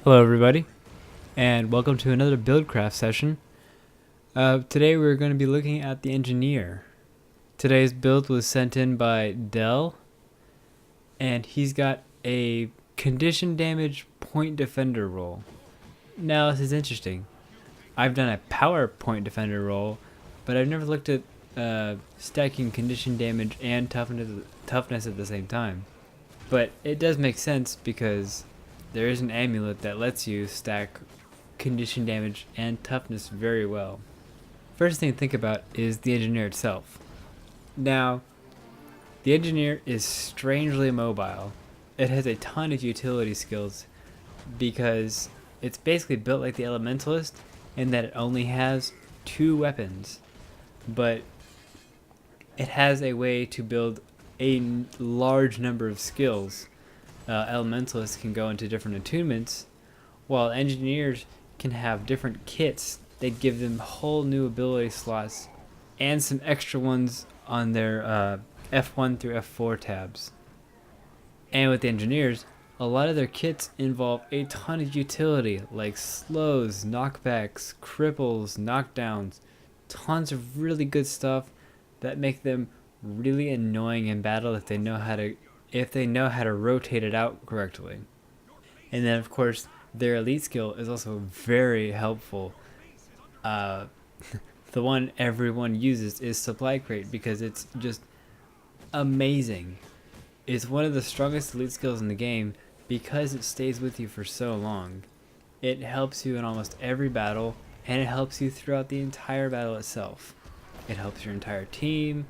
Hello everybody, and welcome to another Buildcraft session. Today we're going to be looking at the Engineer. Today's build was sent in by Dell, and he's got a condition damage point defender role. Now this is interesting. I've done a power point defender role, but I've never looked at stacking condition damage and toughness at the same time. But it does make sense because there is an amulet that lets you stack condition damage and toughness very well. First thing to think about is the Engineer itself. Now, the Engineer is strangely mobile. It has a ton of utility skills because it's basically built like the Elementalist in that it only has 2 weapons, but it has a way to build a large number of skills. Elementalists can go into different attunements, while engineers can have different kits that give them whole new ability slots and some extra ones on their F1 through F4 tabs. And with the engineers, a lot of their kits involve a ton of utility like slows, knockbacks, cripples, knockdowns, tons of really good stuff that make them really annoying in battle if they know how to rotate it out correctly. And then of course their elite skill is also very helpful. The one everyone uses is Supply Crate because it's just amazing. It's one of the strongest elite skills in the game because it stays with you for so long. It helps you in almost every battle, and it helps you throughout the entire battle itself. It helps your entire team.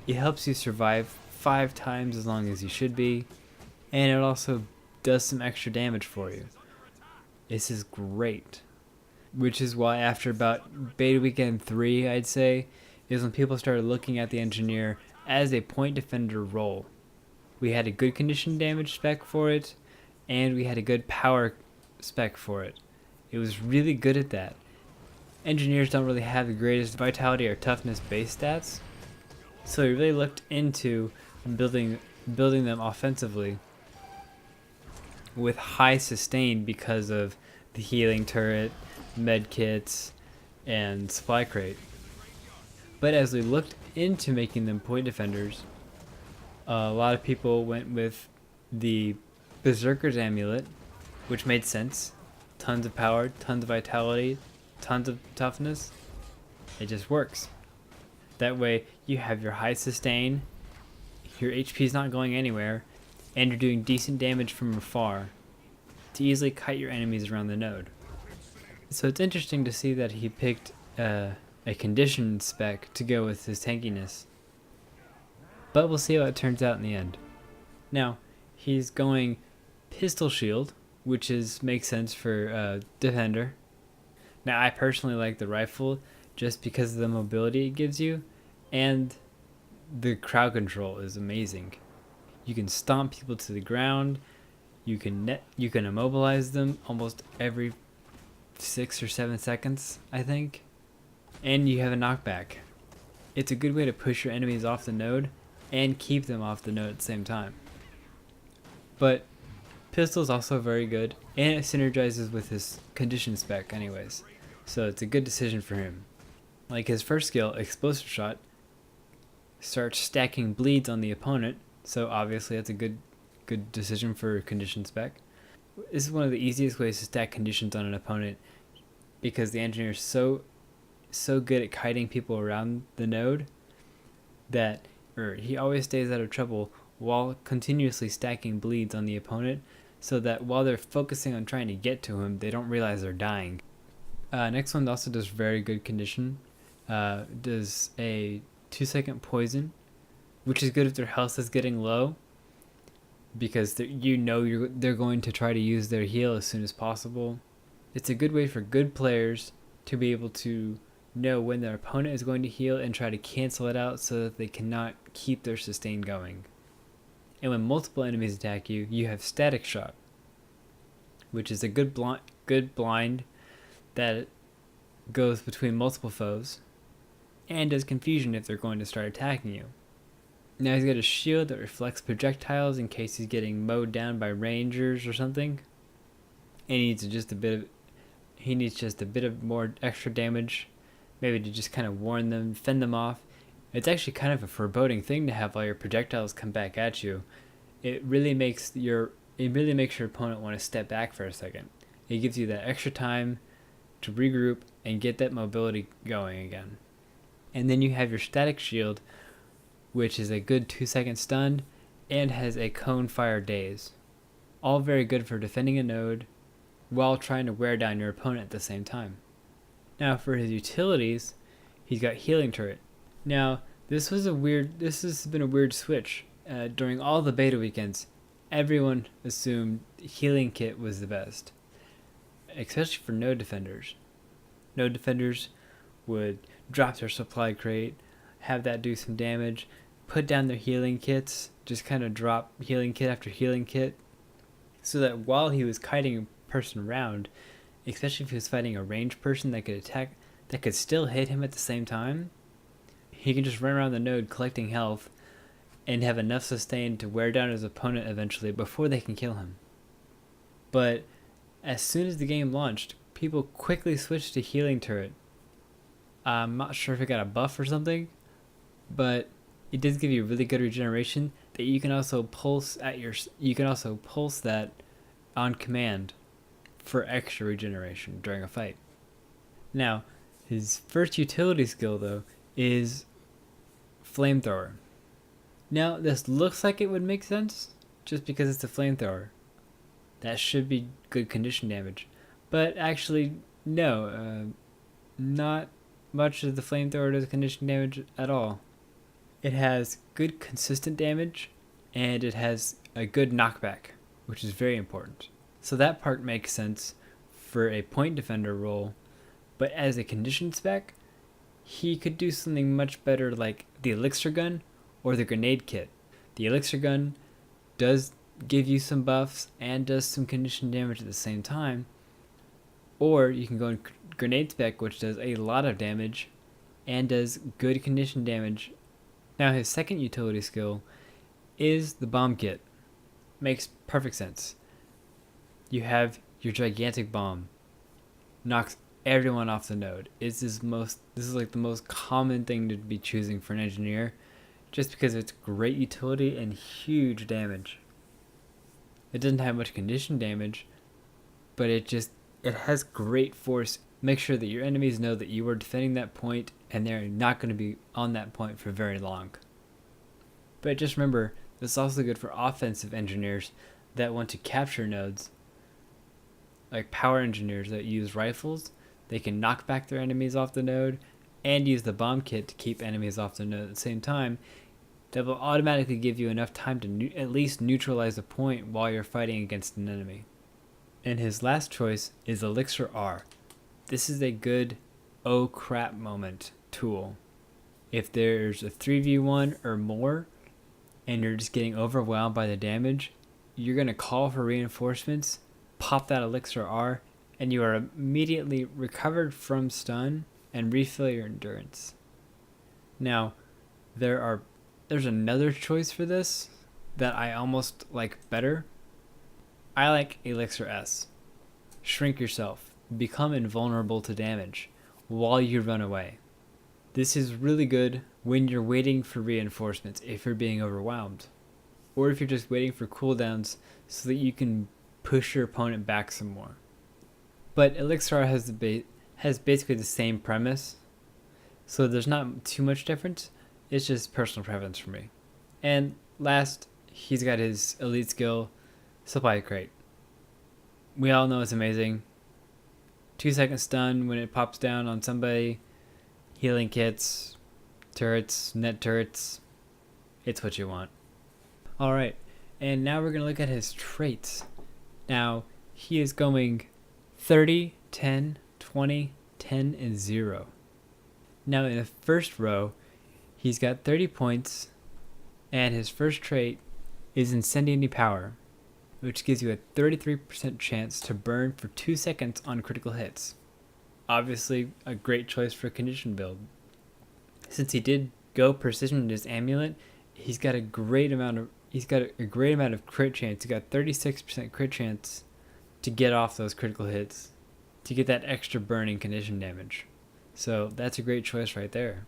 It helps you survive 5 times as long as you should be, and it also does some extra damage for you. This is great. Which is why after about beta weekend 3, I'd say, is when people started looking at the Engineer as a point defender role. We had a good condition damage spec for it, and we had a good power spec for it. It was really good at that. Engineers don't really have the greatest vitality or toughness base stats, so we really looked into building them offensively with high sustain because of the healing turret, med kits, and supply crate. But as we looked into making them point defenders, a lot of people went with the Berserker's Amulet, which made sense. Tons of power, tons of vitality, tons of toughness. It just works. That way you have your high sustain, your HP's not going anywhere, and you're doing decent damage from afar to easily kite your enemies around the node. So it's interesting to see that he picked a condition spec to go with his tankiness. But we'll see how it turns out in the end. Now, he's going pistol shield, which makes sense for defender. Now, I personally like the rifle just because of the mobility it gives you, and the crowd control is amazing. You can stomp people to the ground. You can immobilize them almost every 6 or 7 seconds, I think. And you have a knockback. It's a good way to push your enemies off the node and keep them off the node at the same time. But pistol is also very good, and it synergizes with his condition spec anyways. So it's a good decision for him. Like his first skill, Explosive Shot, starts stacking bleeds on the opponent, so obviously that's a good decision for condition spec. This is one of the easiest ways to stack conditions on an opponent because the Engineer is so good at kiting people around the node that he always stays out of trouble while continuously stacking bleeds on the opponent, so that while they're focusing on trying to get to him, they don't realize they're dying. Next one also does very good condition. Does a 2-second poison, which is good if their health is getting low, because they're going to try to use their heal as soon as possible. It's a good way for good players to be able to know when their opponent is going to heal and try to cancel it out so that they cannot keep their sustain going. And when multiple enemies attack you, you have Static Shot, which is a good blind that goes between multiple foes and does confusion if they're going to start attacking you. Now he's got a shield that reflects projectiles in case he's getting mowed down by rangers or something. and he needs just a bit of more extra damage, maybe to just kind of warn them, fend them off. It's actually kind of a foreboding thing to have all your projectiles come back at you. It really makes your opponent want to step back for a second. It gives you that extra time to regroup and get that mobility going again. And then you have your static shield, which is a good 2-second stun and has a cone fire daze. All very good for defending a node while trying to wear down your opponent at the same time. Now for his utilities, he's got healing turret. Now this has been a weird switch. During all the beta weekends, everyone assumed healing kit was the best, especially for node defenders. Node defenders would drop their supply crate, have that do some damage, put down their healing kits, just kind of drop healing kit after healing kit, so that while he was kiting a person around, especially if he was fighting a ranged person that could attack, that could still hit him at the same time, he can just run around the node collecting health and have enough sustain to wear down his opponent eventually before they can kill him. But as soon as the game launched, people quickly switched to healing turret. I'm not sure if it got a buff or something, but it does give you really good regeneration that you can also pulse that on command for extra regeneration during a fight. Now, his first utility skill though is flamethrower. Now, this looks like it would make sense just because it's a flamethrower. That should be good condition damage. But actually, no. Not much of the flamethrower does condition damage at all. It has good consistent damage, and it has a good knockback, which is very important. So that part makes sense for a point defender role, but as a condition spec, he could do something much better like the elixir gun or the grenade kit. The elixir gun does give you some buffs and does some condition damage at the same time, or you can go in grenade spec, which does a lot of damage and does good condition damage. Now his second utility skill is the bomb kit. Makes perfect sense. You have your gigantic bomb, knocks everyone off the node. This is like the most common thing to be choosing for an engineer, just because of its great utility and huge damage. It doesn't have much condition damage, but it has great force. Make sure that your enemies know that you are defending that point and they're not going to be on that point for very long. But just remember, this is also good for offensive engineers that want to capture nodes. Like power engineers that use rifles, they can knock back their enemies off the node and use the bomb kit to keep enemies off the node at the same time. That will automatically give you enough time to at least neutralize the point while you're fighting against an enemy. And his last choice is Elixir R. This is a good oh crap moment tool. If there's a 3v1 or more and you're just getting overwhelmed by the damage, you're going to call for reinforcements, pop that Elixir R, and you are immediately recovered from stun and refill your endurance. Now, there's another choice for this that I almost like better. I like Elixir S. Shrink yourself. Become invulnerable to damage while you run away. This is really good when you're waiting for reinforcements if you're being overwhelmed, or if you're just waiting for cooldowns so that you can push your opponent back some more. But Elixir has basically the same premise, so there's not too much difference. It's just personal preference for me. And last, he's got his elite skill, Supply Crate. We all know it's amazing. 2-second stun when it pops down on somebody. Healing kits, turrets, net turrets. It's what you want. Alright, and now we're going to look at his traits. Now, he is going 30, 10, 20, 10, and 0. Now in the first row, he's got 30 points, and his first trait is Incendiary Power, which gives you a 33% chance to burn for 2 seconds on critical hits. Obviously, a great choice for a condition build. Since he did go precision in his amulet, he's got a great amount of crit chance. He's got 36% crit chance to get off those critical hits, to get that extra burning condition damage. So that's a great choice right there.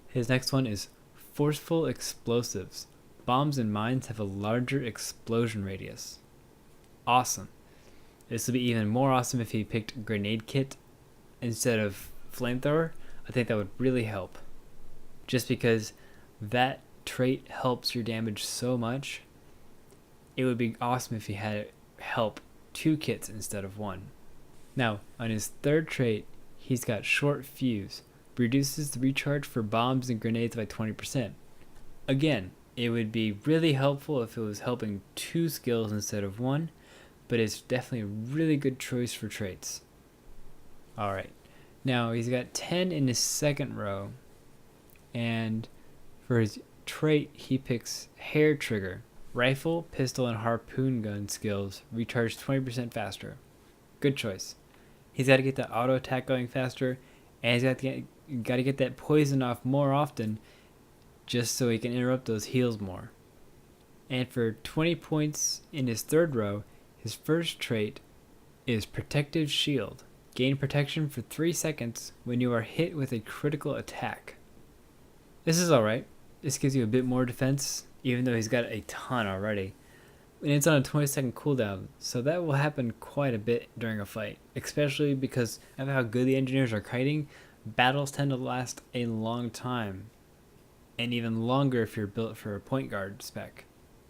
His next one is Forceful Explosives. Bombs and mines have a larger explosion radius. Awesome. This would be even more awesome if he picked Grenade Kit instead of Flamethrower. I think that would really help. Just because that trait helps your damage so much, it would be awesome if he had it help 2 kits instead of 1. Now, on his third trait, he's got Short Fuse. Reduces the recharge for bombs and grenades by 20%. Again, it would be really helpful if it was helping 2 skills instead of 1, but it's definitely a really good choice for traits. Alright, now he's got 10 in his second row, and for his trait, he picks Hair Trigger. Rifle, pistol, and harpoon gun skills recharge 20% faster. Good choice. He's got to get that auto attack going faster, and he's got to get that poison off more often, just so he can interrupt those heals more. And for 20 points in his third row, his first trait is Protective Shield. Gain protection for 3 seconds when you are hit with a critical attack. This is alright. This gives you a bit more defense, even though he's got a ton already. And it's on a 20-second cooldown, so that will happen quite a bit during a fight, especially because of how good the engineers are kiting. Battles tend to last a long time, and even longer if you're built for a point guard spec.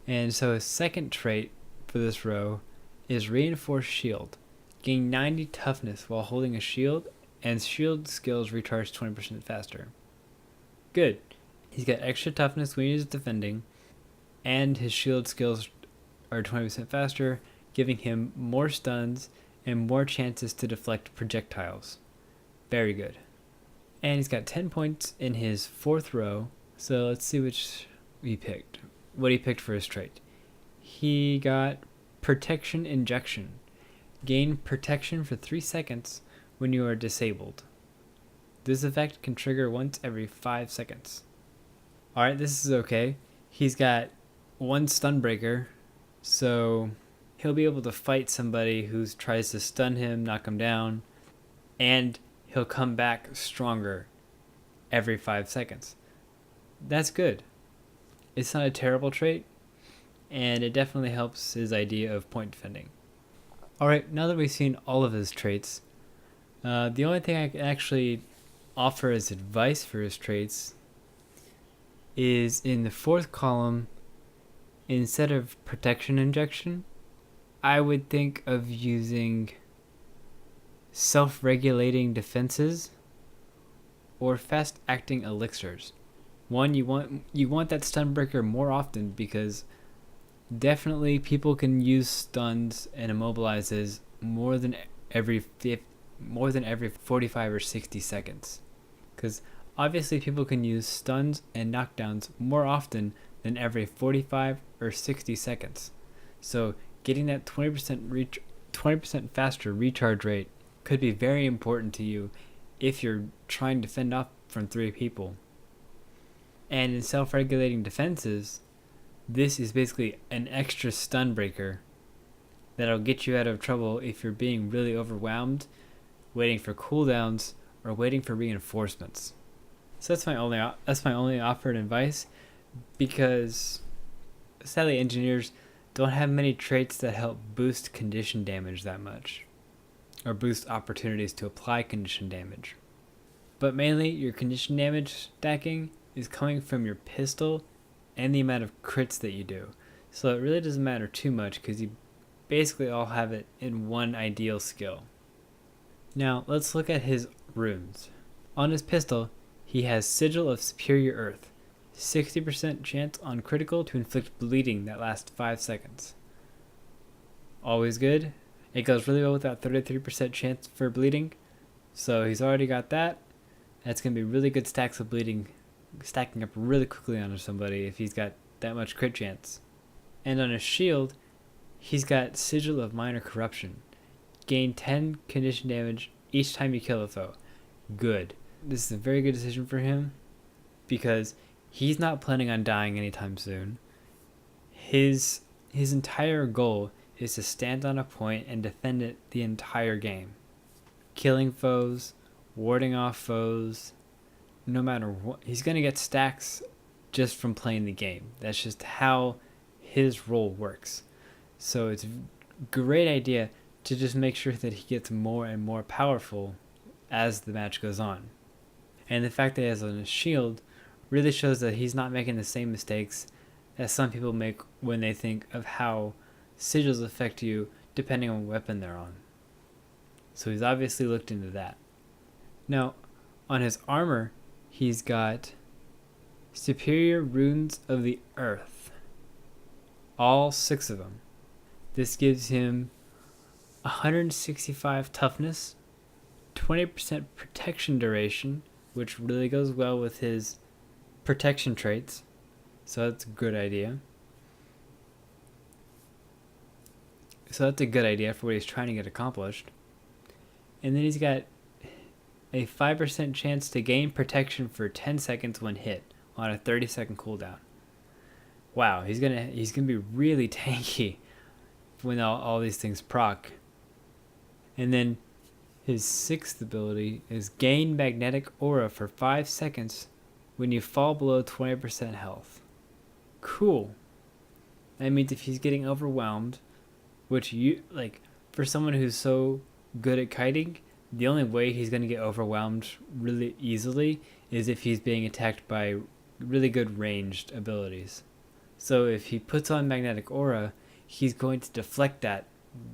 And so his second trait for this row is Reinforced Shield. Gain 90 toughness while holding a shield, and shield skills recharge 20% faster. Good. He's got extra toughness when he's defending, and his shield skills are 20% faster, giving him more stuns and more chances to deflect projectiles. Very good. And he's got 10 points in his fourth row, so let's see what he picked for his trait. He got Protection Injection. Gain protection for 3 seconds when you are disabled. This effect can trigger once every 5 seconds. Alright, this is okay. He's got 1 stun breaker, so he'll be able to fight somebody who tries to stun him, knock him down, and he'll come back stronger every 5 seconds. That's good. It's not a terrible trait, and it definitely helps his idea of point defending. Alright, now that we've seen all of his traits, the only thing I can actually offer as advice for his traits is in the fourth column. Instead of Protection Injection, I would think of using Self-Regulating Defenses or Fast-Acting Elixirs. One, you want that stun breaker more often, because definitely people can use stuns and immobilizes more than every 45 or 60 seconds. Because obviously people can use stuns and knockdowns more often than every 45 or 60 seconds. So getting that 20% faster recharge rate could be very important to you if you're trying to fend off from 3 people. And in self-regulating defenses, this is basically an extra stun breaker that'll get you out of trouble if you're being really overwhelmed, waiting for cooldowns, or waiting for reinforcements. So that's my only offered advice, because sadly engineers don't have many traits that help boost condition damage that much, or boost opportunities to apply condition damage. But mainly your condition damage stacking is coming from your pistol and the amount of crits that you do. So it really doesn't matter too much, because you basically all have it in one ideal skill. Now let's look at his runes. On his pistol, he has Sigil of Superior Earth. 60% chance on critical to inflict bleeding that lasts 5 seconds. Always good. It goes really well with that 33% chance for bleeding. So he's already got that. That's going to be really good stacks of bleeding, stacking up really quickly onto somebody if he's got that much crit chance. And on his shield, he's got Sigil of Minor Corruption. Gain 10 condition damage each time you kill a foe. Good. This is a very good decision for him, because he's not planning on dying anytime soon. His entire goal is to stand on a point and defend it the entire game, killing foes, warding off foes. No matter what, he's going to get stacks just from playing the game. That's just how his role works. So it's a great idea to just make sure that he gets more and more powerful as the match goes on. And the fact that he has a shield really shows that he's not making the same mistakes that some people make when they think of how sigils affect you depending on what weapon they're on. So he's obviously looked into that. Now, on his armor, he's got Superior Runes of the Earth. All 6 of them. This gives him 165 toughness, 20% protection duration, which really goes well with his protection traits. So that's a good idea. So that's a good idea for what he's trying to get accomplished. And then he's got a 5% chance to gain protection for 10 seconds when hit on a 30-second cooldown. Wow, he's gonna be really tanky when all these things proc. And then his 6th ability is gain magnetic aura for 5 seconds when you fall below 20% health. Cool. That means if he's getting overwhelmed, which for someone who's so good at kiting, the only way he's going to get overwhelmed really easily is if he's being attacked by really good ranged abilities. So if he puts on magnetic aura, he's going to deflect that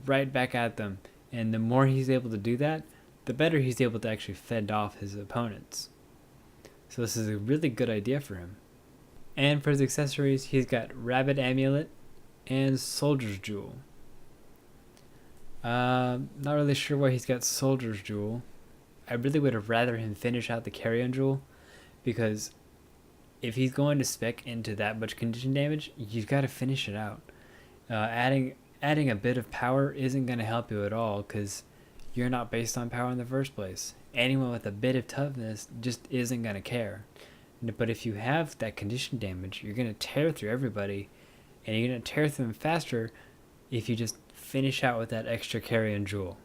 right back at them. And the more he's able to do that, the better he's able to actually fend off his opponents. So this is a really good idea for him. And for his accessories, he's got Rabbit Amulet and Soldier's Jewel. Not really sure why he's got Soldier's Jewel. I really would have rather him finish out the Carrion Jewel, because if he's going to spec into that much condition damage, you've got to finish it out. Adding a bit of power isn't going to help you at all, because you're not based on power in the first place. Anyone with a bit of toughness just isn't going to care. But if you have that condition damage, you're going to tear through everybody, and you're going to tear through them faster if you just finish out with that extra Carrion Jewel.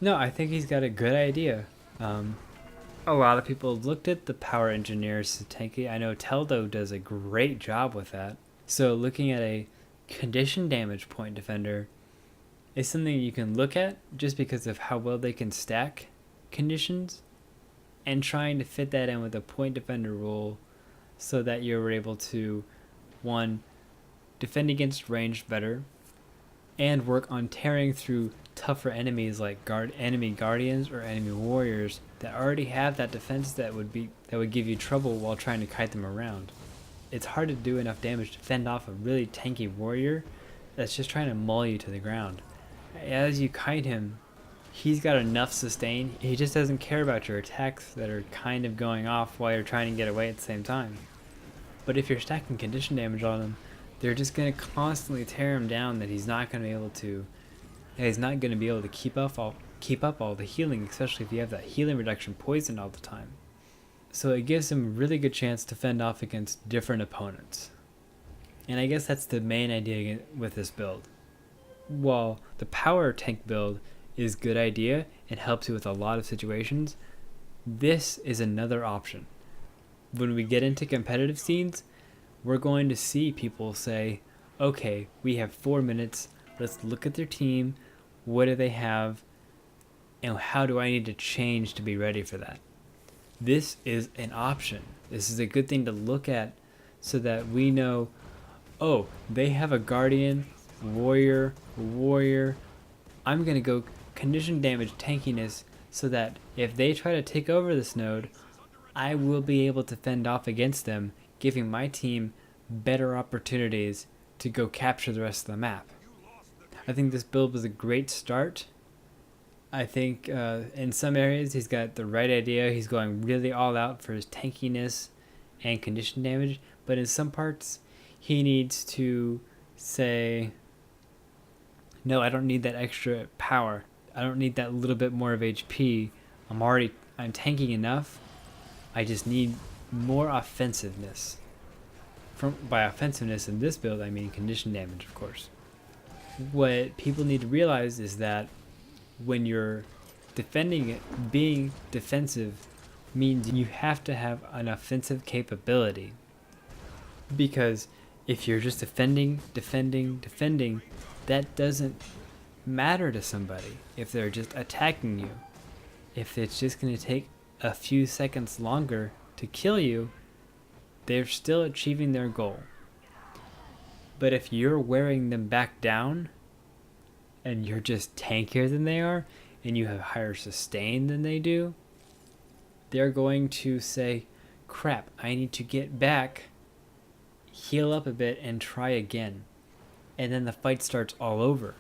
No, I think he's got a good idea. A lot of people looked at the Power Engineers tanky. I know Teldo does a great job with that. So looking at a condition damage point defender is something you can look at just because of how well they can stack conditions, and trying to fit that in with a point defender rule so that you're able to, 1, defend against ranged better, and work on tearing through tougher enemies like enemy guardians or enemy warriors that already have that defense that would give you trouble while trying to kite them around. It's hard to do enough damage to fend off a really tanky warrior that's just trying to maul you to the ground. As you kite him, he's got enough sustain. He just doesn't care about your attacks that are kind of going off while you're trying to get away at the same time. But if you're stacking condition damage on him, they're just going to constantly tear him down, that he's not going to be able to keep up all the healing, especially if you have that healing reduction poison all the time. So it gives him a really good chance to fend off against different opponents. And I guess that's the main idea with this build. While the power tank build is a good idea and helps you with a lot of situations, this is another option. When we get into competitive scenes, we're going to see people say, okay, we have 4 minutes, let's look at their team, what do they have, and how do I need to change to be ready for that? This is an option. This is a good thing to look at so that we know, oh, they have a guardian, warrior. I'm going to go condition damage tankiness so that if they try to take over this node, I will be able to fend off against them, giving my team better opportunities to go capture the rest of the map. I think this build was a great start. I think in some areas he's got the right idea. He's going really all out for his tankiness and condition damage, but in some parts he needs to say, no, I don't need that extra power. I don't need that little bit more of HP. I'm tanking enough. I just need more offensiveness. By offensiveness in this build, I mean condition damage, of course. what people need to realize is that when you're defending it, being defensive means you have to have an offensive capability. Because if you're just defending, that doesn't matter to somebody if they're just attacking you. If it's just going to take a few seconds longer to kill you, they're still achieving their goal. But if you're wearing them back down and you're just tankier than they are and you have higher sustain than they do, they're going to say, crap, I need to get back, heal up a bit, and try again. And then the fight starts all over.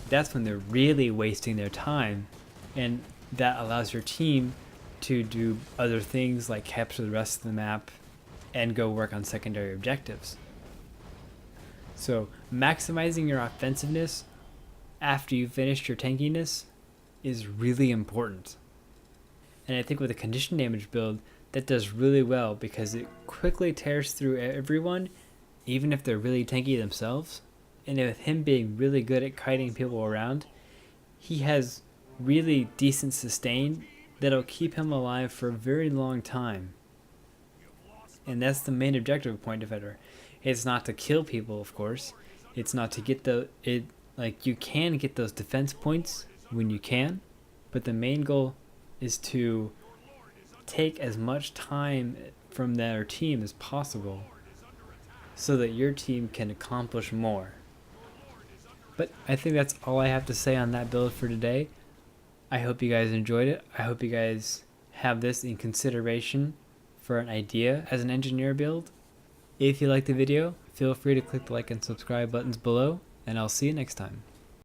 That's when they're really wasting their time, and that allows your team to do other things like capture the rest of the map and go work on secondary objectives. So maximizing your offensiveness after you've finished your tankiness is really important. And I think with a condition damage build, that does really well because it quickly tears through everyone, even if they're really tanky themselves. And with him being really good at kiting people around, he has really decent sustain that'll keep him alive for a very long time. And that's the main objective of Point Defender. It's not to kill people, of course. It's not to get you can get those defense points when you can, but the main goal is to take as much time from their team as possible so that your team can accomplish more. But I think that's all I have to say on that build for today. I hope you guys enjoyed it. I hope you guys have this in consideration for an idea as an engineer build. If you liked the video, feel free to click the like and subscribe buttons below, and I'll see you next time.